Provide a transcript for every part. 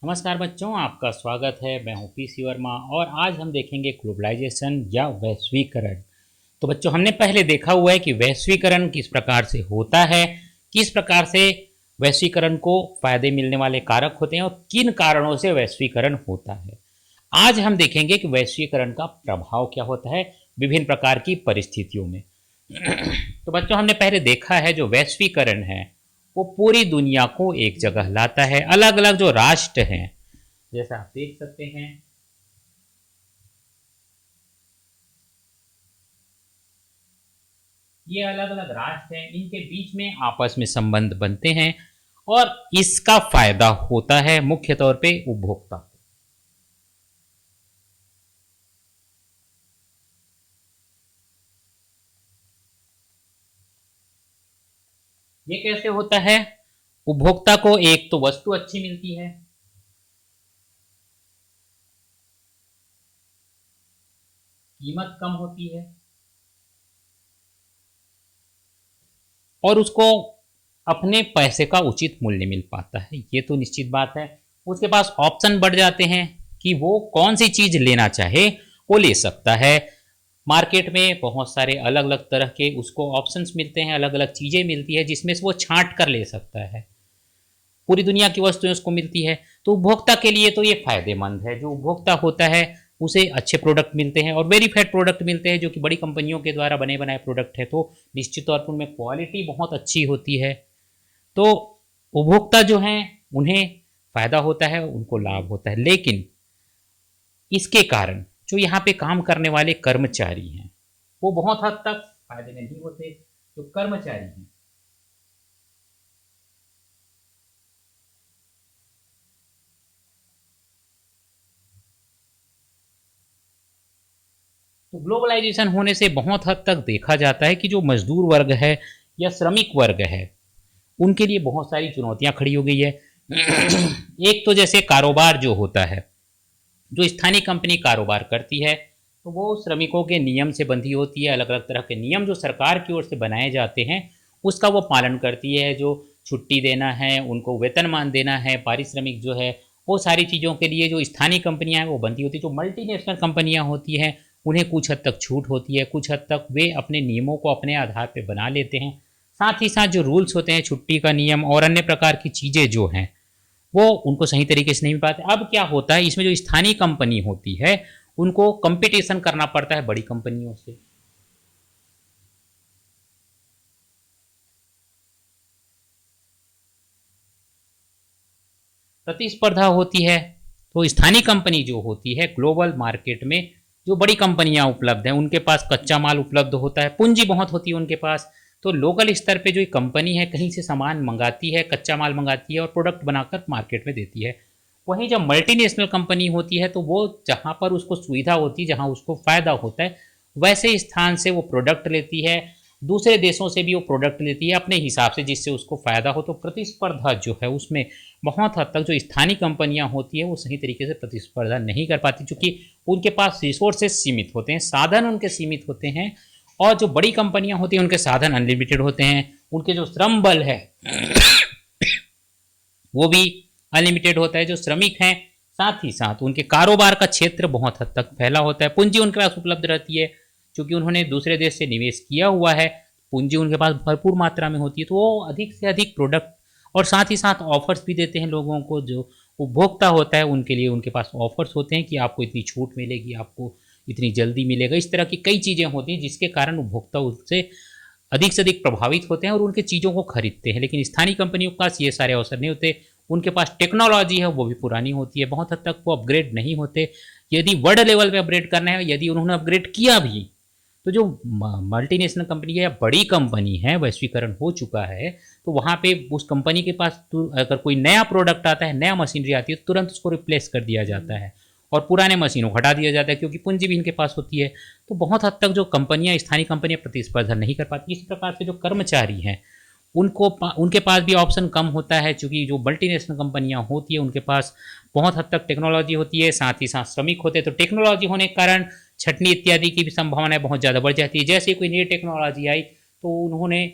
नमस्कार बच्चों, आपका स्वागत है। मैं हूं पीसी वर्मा और आज हम देखेंगे ग्लोबलाइजेशन या वैश्वीकरण। तो बच्चों, हमने पहले देखा हुआ है कि वैश्वीकरण किस प्रकार से होता है, किस प्रकार से वैश्वीकरण को फायदे मिलने वाले कारक होते हैं और किन कारणों से वैश्वीकरण होता है। आज हम देखेंगे कि वैश्वीकरण का प्रभाव क्या होता है विभिन्न प्रकार की परिस्थितियों में। तो बच्चों, हमने पहले देखा है जो वैश्वीकरण है वो पूरी दुनिया को एक जगह लाता है। अलग अलग जो राष्ट्र हैं, जैसा आप देख सकते हैं, ये अलग अलग राष्ट्र हैं, इनके बीच में आपस में संबंध बनते हैं और इसका फायदा होता है मुख्य तौर पे उपभोक्ता को। ये कैसे होता है? उपभोक्ता को एक तो वस्तु अच्छी मिलती है, कीमत कम होती है और उसको अपने पैसे का उचित मूल्य मिल पाता है। ये तो निश्चित बात है। उसके पास ऑप्शन बढ़ जाते हैं कि वो कौन सी चीज लेना चाहे वो ले सकता है। मार्केट में बहुत सारे अलग अलग तरह के उसको ऑप्शंस मिलते हैं, अलग अलग चीज़ें मिलती है जिसमें से वो छांट कर ले सकता है। पूरी दुनिया की वस्तुएं उसको मिलती है, तो उपभोक्ता के लिए तो ये फायदेमंद है। जो उपभोक्ता होता है उसे अच्छे प्रोडक्ट मिलते हैं और वेरीफाइड प्रोडक्ट मिलते हैं जो कि बड़ी कंपनियों के द्वारा बने बनाए प्रोडक्ट है, तो निश्चित तौर पर उनमें क्वालिटी बहुत अच्छी होती है। तो उपभोक्ता जो हैं उन्हें फायदा होता है, उनको लाभ होता है। लेकिन इसके कारण जो यहाँ पे काम करने वाले कर्मचारी हैं वो बहुत हद तक फायदे में नहीं होते। जो कर्मचारी हैं, तो ग्लोबलाइजेशन होने से बहुत हद तक देखा जाता है कि जो मजदूर वर्ग है या श्रमिक वर्ग है उनके लिए बहुत सारी चुनौतियां खड़ी हो गई है। एक तो जैसे कारोबार जो होता है, जो स्थानीय कंपनी कारोबार करती है तो वो श्रमिकों के नियम से बंधी होती है। अलग अलग तरह के नियम जो सरकार की ओर से बनाए जाते हैं उसका वो पालन करती है। जो छुट्टी देना है, उनको वेतनमान देना है, पारिश्रमिक जो है, वो सारी चीज़ों के लिए जो स्थानीय कंपनियां हैं वो बंधी होती है। जो मल्टीनेशनल कंपनियां होती हैं उन्हें कुछ हद तक छूट होती है, कुछ हद तक वे अपने नियमों को अपने आधार पर बना लेते हैं। साथ ही साथ जो रूल्स होते हैं, छुट्टी का नियम और अन्य प्रकार की चीज़ें जो हैं वो उनको सही तरीके से नहीं मिल पाते। अब क्या होता है, इसमें जो स्थानीय कंपनी होती है उनको कंपटीशन करना पड़ता है बड़ी कंपनियों से। प्रतिस्पर्धा होती है। तो स्थानीय कंपनी जो होती है ग्लोबल मार्केट में जो बड़ी कंपनियां उपलब्ध हैं उनके पास कच्चा माल उपलब्ध होता है, पूंजी बहुत होती है उनके पास। तो लोकल स्तर पे जो एक कंपनी है कहीं से सामान मंगाती है, कच्चा माल मंगाती है और प्रोडक्ट बनाकर मार्केट में देती है। वहीं जब मल्टीनेशनल कंपनी होती है तो वो जहाँ पर उसको सुविधा होती है, जहाँ उसको फ़ायदा होता है, वैसे स्थान से वो प्रोडक्ट लेती है। दूसरे देशों से भी वो प्रोडक्ट लेती है अपने हिसाब से जिससे उसको फ़ायदा हो। तो प्रतिस्पर्धा जो है उसमें बहुत हद तक जो स्थानीय कंपनियां होती है वो सही तरीके से प्रतिस्पर्धा नहीं कर पाती, क्योंकि उनके पास रिसोर्सेज सीमित होते हैं, साधन उनके सीमित होते हैं। और जो बड़ी कंपनियां होती हैं उनके साधन अनलिमिटेड होते हैं, उनके जो श्रम बल है वो भी अनलिमिटेड होता है। जो श्रमिक हैं साथ ही साथ उनके कारोबार का क्षेत्र बहुत हद तक फैला होता है, पूंजी उनके पास उपलब्ध रहती है क्योंकि उन्होंने दूसरे देश से निवेश किया हुआ है, पूंजी उनके पास भरपूर मात्रा में होती है। तो वो अधिक से अधिक प्रोडक्ट और साथ ही साथ ऑफर्स भी देते हैं लोगों को। जो उपभोक्ता होता है उनके लिए उनके पास ऑफर्स होते हैं कि आपको इतनी छूट मिलेगी, आपको इतनी जल्दी मिलेगा। इस तरह की कई चीज़ें होती हैं जिसके कारण उपभोक्ता उससे अधिक से अधिक प्रभावित होते हैं और उनके चीज़ों को खरीदते हैं। लेकिन स्थानीय कंपनियों के पास ये सारे अवसर नहीं होते। उनके पास टेक्नोलॉजी है वो भी पुरानी होती है, बहुत हद तक वो अपग्रेड नहीं होते। यदि वर्ल्ड लेवल पे अपग्रेड करना है, यदि उन्होंने अपग्रेड किया भी, तो जो मल्टीनेशनल कंपनी है या बड़ी कंपनी है, वैश्वीकरण हो चुका है, तो वहाँ पे उस कंपनी के पास अगर कोई नया प्रोडक्ट आता है, नया मशीनरी आती है, तो तुरंत उसको रिप्लेस कर दिया जाता है और पुराने मशीनों को हटा दिया जाता है क्योंकि पूंजी भी इनके पास होती है। तो बहुत हद तक जो कंपनियां, स्थानीय कंपनियां प्रतिस्पर्धा नहीं कर पाती। इसी प्रकार से जो कर्मचारी हैं उनके पास भी ऑप्शन कम होता है, क्योंकि जो मल्टीनेशनल कंपनियां होती है उनके पास बहुत हद तक टेक्नोलॉजी होती है, साथ ही साथ श्रमिक होते हैं। तो टेक्नोलॉजी होने के कारण छटनी इत्यादि की भी संभावनाएं बहुत ज़्यादा बढ़ जाती है। जैसे कोई नई टेक्नोलॉजी आई तो उन्होंने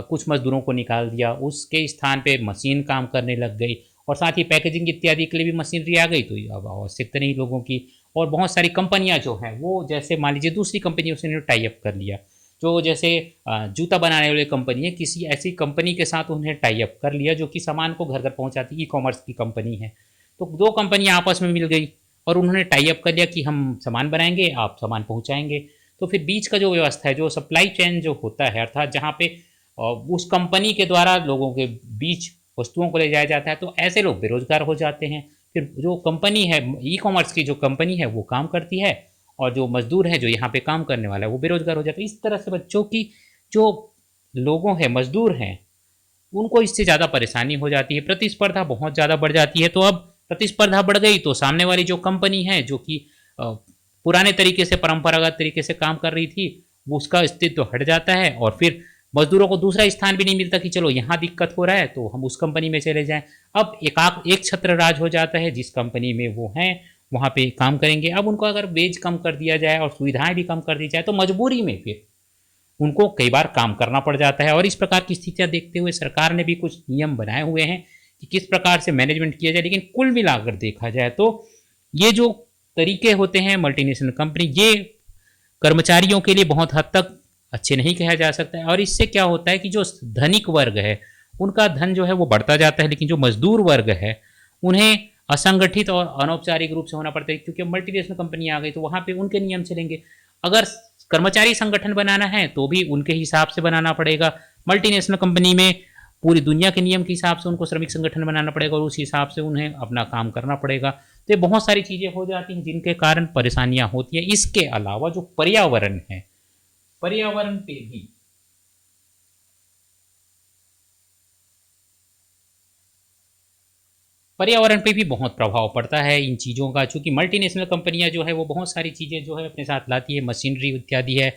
कुछ मजदूरों को निकाल दिया, उसके स्थान पे मशीन काम करने लग गई और साथ ही पैकेजिंग इत्यादि के लिए भी मशीनरी आ गई, तो अब आवश्यकता नहीं लोगों की। और बहुत सारी कंपनियां जो हैं वो, जैसे मान लीजिए दूसरी कंपनी उसने टाई अप कर लिया, जो जैसे जूता बनाने वाली कंपनी है, किसी ऐसी कंपनी के साथ उन्हें टाई अप कर लिया जो कि सामान को घर घर पहुंचाती, ई कॉमर्स की कंपनी है। तो दो कंपनियां आपस में मिल गई और उन्होंने टाई अप कर लिया कि हम सामान बनाएंगे, आप सामान पहुंचाएंगे। तो फिर बीच का जो व्यवस्था है, जो सप्लाई चेन जो होता है, अर्थात जहाँ पे उस कंपनी के द्वारा लोगों के बीच वस्तुओं को ले जाया जाता है, तो ऐसे लोग बेरोजगार हो जाते हैं। फिर जो कंपनी है, ई कॉमर्स की जो कंपनी है, वो काम करती है और जो मजदूर है, जो यहाँ पे काम करने वाला है, वो बेरोजगार हो जाता है। इस तरह से बच्चों की जो लोगों हैं, मजदूर हैं, उनको इससे ज़्यादा परेशानी हो जाती है, प्रतिस्पर्धा बहुत ज़्यादा बढ़ जाती है। तो अब प्रतिस्पर्धा बढ़ गई तो सामने वाली जो कंपनी है, जो कि पुराने तरीके से, परंपरागत तरीके से काम कर रही थी, वो उसका अस्तित्व हट जाता है और फिर मजदूरों को दूसरा स्थान भी नहीं मिलता कि चलो यहाँ दिक्कत हो रहा है तो हम उस कंपनी में चले जाएं। अब एक छत्र राज हो जाता है, जिस कंपनी में वो हैं वहाँ पे काम करेंगे। अब उनको अगर वेज कम कर दिया जाए और सुविधाएं भी कम कर दी जाए तो मजबूरी में फिर उनको कई बार काम करना पड़ जाता है। और इस प्रकार की स्थितियां देखते हुए सरकार ने भी कुछ नियम बनाए हुए हैं कि किस प्रकार से मैनेजमेंट किया जाए। लेकिन कुल मिलाकर देखा जाए तो ये जो तरीके होते हैं मल्टीनेशनल कंपनी, ये कर्मचारियों के लिए बहुत हद तक अच्छे नहीं कहा जा सकता है। और इससे क्या होता है कि जो धनिक वर्ग है उनका धन जो है वो बढ़ता जाता है, लेकिन जो मजदूर वर्ग है उन्हें असंगठित और अनौपचारिक रूप से होना पड़ता है, क्योंकि मल्टीनेशनल कंपनी आ गई तो वहाँ पे उनके नियम चलेंगे। अगर कर्मचारी संगठन बनाना है तो भी उनके हिसाब से बनाना पड़ेगा। मल्टीनेशनल कंपनी में पूरी दुनिया के नियम के हिसाब से उनको श्रमिक संगठन बनाना पड़ेगा और उस हिसाब से उन्हें अपना काम करना पड़ेगा। तो ये बहुत सारी चीज़ें हो जाती हैं जिनके कारण परेशानियां होती हैं। इसके अलावा जो पर्यावरण है, पर्यावरण पे भी बहुत प्रभाव पड़ता है इन चीज़ों का, चूंकि मल्टीनेशनल कंपनियां जो है वो बहुत सारी चीज़ें जो है अपने साथ लाती है, मशीनरी इत्यादि है।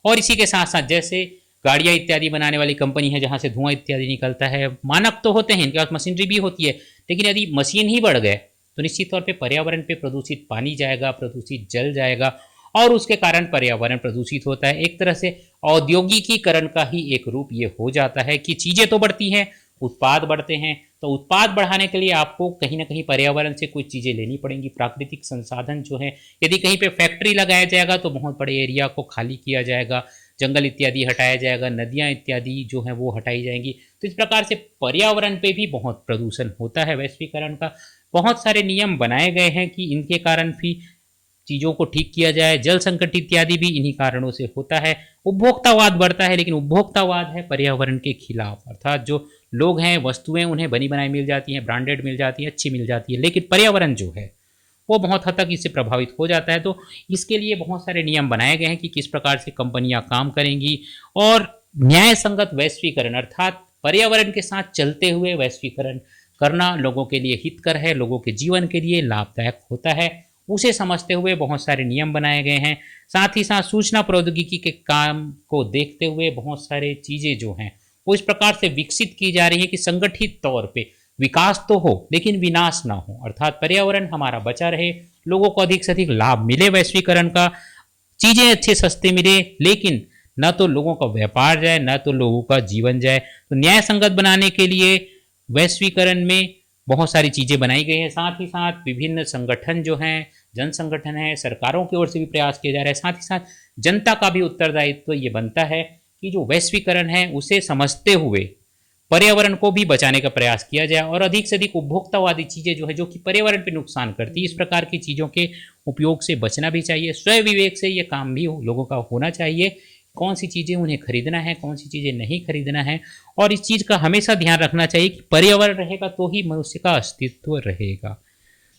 और इसी के साथ साथ जैसे गाड़ियाँ इत्यादि बनाने वाली कंपनी है जहाँ से धुआं इत्यादि निकलता है, मानक तो होते हैं, इनके पास मशीनरी भी होती है, लेकिन यदि मशीन ही बढ़ गए तो निश्चित तौर पे पर्यावरण पे प्रदूषित पानी जाएगा, प्रदूषित जल जाएगा और उसके कारण पर्यावरण प्रदूषित होता है। एक तरह से औद्योगिकीकरण का ही एक रूप ये हो जाता है कि चीज़ें तो बढ़ती हैं, उत्पाद बढ़ते हैं, तो उत्पाद बढ़ाने के लिए आपको कहीं ना कहीं पर्यावरण से कुछ चीज़ें लेनी पड़ेंगी। प्राकृतिक संसाधन जो है, यदि कहीं पे फैक्ट्री लगाया जाएगा तो बहुत बड़े एरिया को खाली किया जाएगा, जंगल इत्यादि हटाया जाएगा, नदियाँ इत्यादि जो हैं वो हटाई जाएंगी। तो इस प्रकार से पर्यावरण पे भी बहुत प्रदूषण होता है वैश्वीकरण का। बहुत सारे नियम बनाए गए हैं कि इनके कारण भी चीज़ों को ठीक किया जाए। जल संकट इत्यादि भी इन्हीं कारणों से होता है। उपभोक्तावाद बढ़ता है, लेकिन उपभोक्तावाद है पर्यावरण के खिलाफ, अर्थात जो लोग हैं, वस्तुएं उन्हें बनी बनाई मिल जाती हैं, ब्रांडेड मिल जाती है, अच्छी मिल जाती है, लेकिन पर्यावरण जो है वो बहुत हद तक इससे प्रभावित हो जाता है। तो इसके लिए बहुत सारे नियम बनाए गए हैं कि किस प्रकार से कंपनियां काम करेंगी। और न्याय संगत वैश्वीकरण अर्थात पर्यावरण के साथ चलते हुए वैश्वीकरण करना लोगों के लिए हितकर है, लोगों के जीवन के लिए लाभदायक होता है, उसे समझते हुए बहुत सारे नियम बनाए गए हैं। साथ ही साथ सूचना प्रौद्योगिकी के काम को देखते हुए बहुत सारे चीज़ें जो हैं वो इस प्रकार से विकसित की जा रही है कि संगठित तौर पे विकास तो हो लेकिन विनाश ना हो, अर्थात पर्यावरण हमारा बचा रहे, लोगों को अधिक से अधिक लाभ मिले वैश्वीकरण का, चीज़ें अच्छे सस्ते मिले, लेकिन न तो लोगों का व्यापार जाए न तो लोगों का जीवन जाए। तो न्याय संगत बनाने के लिए वैश्वीकरण में बहुत सारी चीज़ें बनाई गई हैं। साथ ही साथ विभिन्न संगठन जो हैं, जन संगठन है, सरकारों की ओर से भी प्रयास किए जा रहे हैं। साथ ही साथ जनता का भी उत्तरदायित्व तो ये बनता है कि जो वैश्वीकरण है उसे समझते हुए पर्यावरण को भी बचाने का प्रयास किया जाए और अधिक से अधिक उपभोक्तावादी चीज़ें जो है, जो कि पर्यावरण पर नुकसान करती है, इस प्रकार की चीज़ों के उपयोग से बचना भी चाहिए। स्वयं विवेक से ये काम भी लोगों का होना चाहिए, कौन सी चीज़ें उन्हें खरीदना है, कौन सी चीज़ें नहीं खरीदना है। और इस चीज़ का हमेशा ध्यान रखना चाहिए कि पर्यावरण रहेगा तो ही मनुष्य का अस्तित्व रहेगा।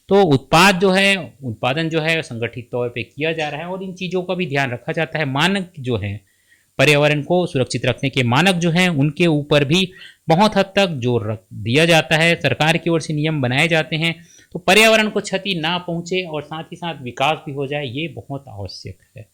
तो उत्पादन जो है संगठित तौर पे किया जा रहा है और इन चीज़ों का भी ध्यान रखा जाता है। मानक जो है, पर्यावरण को सुरक्षित रखने के मानक जो हैं उनके ऊपर भी बहुत हद तक जोर रख दिया जाता है, सरकार की ओर से नियम बनाए जाते हैं, तो पर्यावरण को क्षति ना पहुँचे और साथ ही साथ विकास भी हो जाए, ये बहुत आवश्यक है।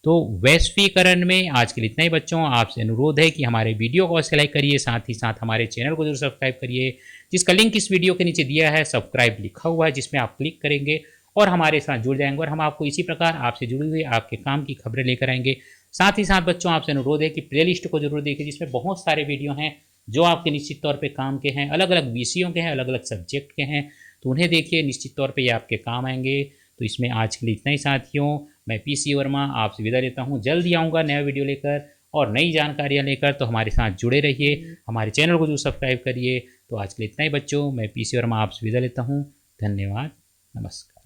तो वैश्वीकरण में आज के लिए इतना ही बच्चों। आपसे अनुरोध है कि हमारे वीडियो को अवश्य लाइक करिए, साथ ही साथ हमारे चैनल को जरूर सब्सक्राइब करिए, जिसका लिंक इस वीडियो के नीचे दिया है, सब्सक्राइब लिखा हुआ है, जिसमें आप क्लिक करेंगे और हमारे साथ जुड़ जाएंगे और हम आपको इसी प्रकार आपसे जुड़ी हुई आपके काम की खबरें लेकर आएंगे। साथ ही साथ बच्चों आपसे अनुरोध है कि प्लेलिस्ट को जरूर देखिए, जिसमें बहुत सारे वीडियो हैं जो आपके निश्चित तौर पे काम के हैं, अलग अलग विषयों के हैं, अलग अलग सब्जेक्ट के हैं, तो उन्हें देखिए, निश्चित तौर पे ये आपके काम आएंगे। तो इसमें आज के लिए इतना ही साथियों। मैं पीसी वर्मा आपसे विदा लेता हूँ। जल्द ही आऊँगा नया वीडियो लेकर और नई जानकारियाँ लेकर, तो हमारे साथ जुड़े रहिए, हमारे चैनल को जो सब्सक्राइब करिए। तो आज के लिए इतना ही बच्चों, मैं पीसी वर्मा आपसे विदा लेता हूँ। धन्यवाद, नमस्कार।